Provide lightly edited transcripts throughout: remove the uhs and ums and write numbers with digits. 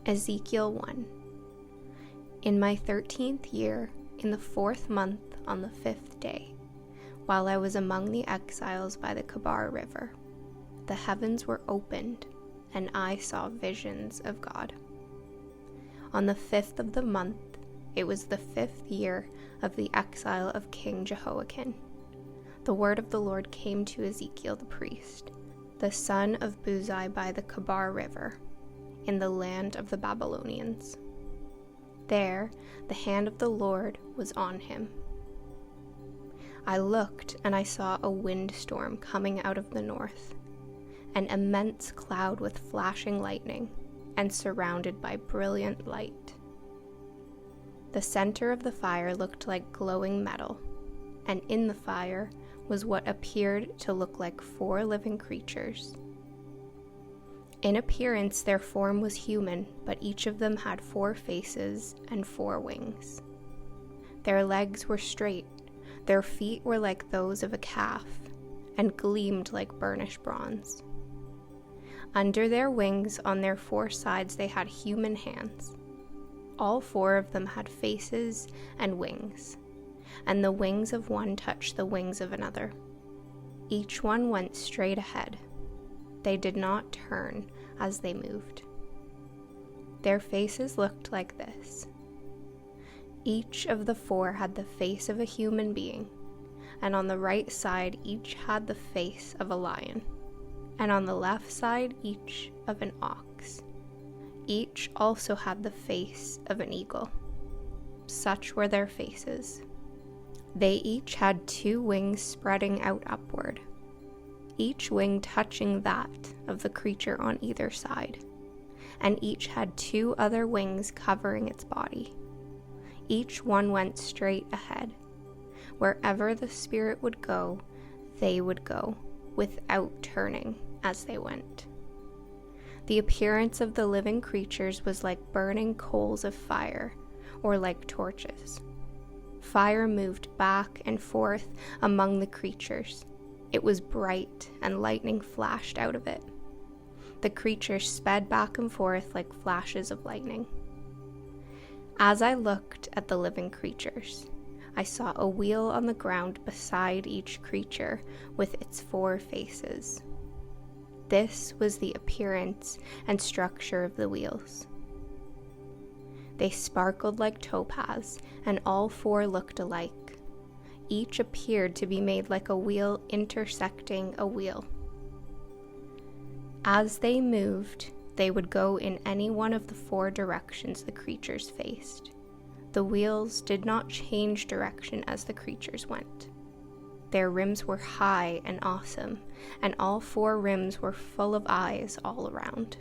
Ezekiel 1. In my 13th year, in the 4th month, on the 5th day, while I was among the exiles by the Kebar River, the heavens were opened, and I saw visions of God. On the 5th of the month, it was the 5th year of the exile of King Jehoiakim. The word of the Lord came to Ezekiel the priest, the son of Buzi by the Kebar River, in the land of the Babylonians. There the hand of the Lord was on him. I looked, and I saw a windstorm coming out of the north, an immense cloud with flashing lightning, and surrounded by brilliant light. The center of the fire looked like glowing metal, and in the fire was what appeared to look like 4 living creatures. In appearance, their form was human, but each of them had 4 faces and 4 wings. Their legs were straight, their feet were like those of a calf, and gleamed like burnished bronze. Under their wings, on their 4 sides, they had human hands. All 4 of them had faces and wings, and the wings of one touched the wings of another. Each one went straight ahead. They did not turn as they moved. Their faces looked like this. Each of the 4 had the face of a human being, and on the right side each had the face of a lion, and on the left side each of an ox. Each also had the face of an eagle. Such were their faces. They each had 2 wings spreading out upward, each wing touching that of the creature on either side, and each had 2 other wings covering its body. Each one went straight ahead. Wherever the Spirit would go, they would go, without turning as they went. The appearance of the living creatures was like burning coals of fire, or like torches. Fire moved back and forth among the creatures. It was bright, and lightning flashed out of it. The creatures sped back and forth like flashes of lightning. As I looked at the living creatures, I saw a wheel on the ground beside each creature with its 4 faces. This was the appearance and structure of the wheels. They sparkled like topaz, and all 4 looked alike. Each appeared to be made like a wheel intersecting a wheel. As they moved, they would go in any one of the 4 directions the creatures faced. The wheels did not change direction as the creatures went. Their rims were high and awesome, and all 4 rims were full of eyes all around.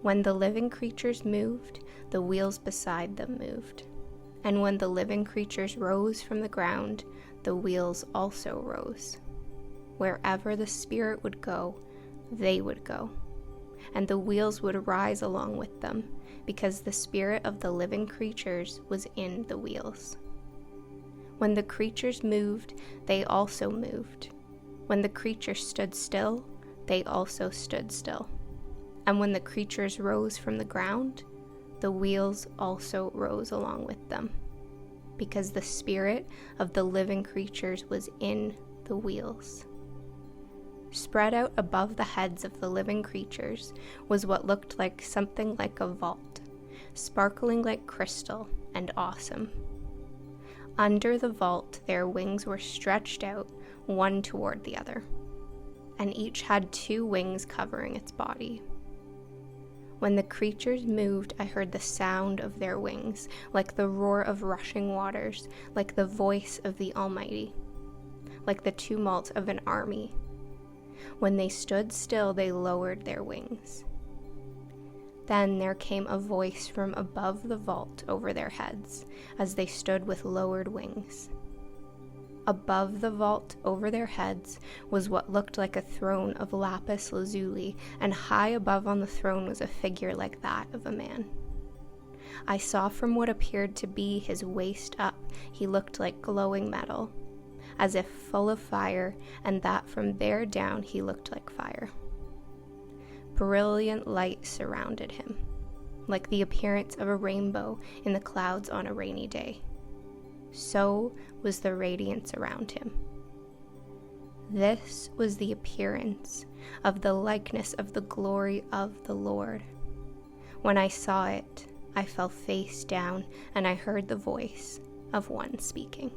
When the living creatures moved, the wheels beside them moved. And when the living creatures rose from the ground, the wheels also rose. Wherever the Spirit would go, they would go, and the wheels would rise along with them, because the spirit of the living creatures was in the wheels. When the creatures moved, they also moved. When the creatures stood still, they also stood still. And when the creatures rose from the ground, the wheels also rose along with them, because the spirit of the living creatures was in the wheels. Spread out above the heads of the living creatures was what looked like something like a vault, sparkling like crystal and awesome. Under the vault, their wings were stretched out, one toward the other, and each had 2 wings covering its body. When the creatures moved, I heard the sound of their wings, like the roar of rushing waters, like the voice of the Almighty, like the tumult of an army. When they stood still, they lowered their wings. Then there came a voice from above the vault over their heads, as they stood with lowered wings. Above the vault over their heads was what looked like a throne of lapis lazuli, and high above on the throne was a figure like that of a man. I saw from what appeared to be his waist up, he looked like glowing metal, as if full of fire, and that from there down he looked like fire. Brilliant light surrounded him. like the appearance of a rainbow in the clouds on a rainy day. So was the radiance around him. This was the appearance of the likeness of the glory of the Lord. When I saw it, I fell face down, and I heard the voice of one speaking.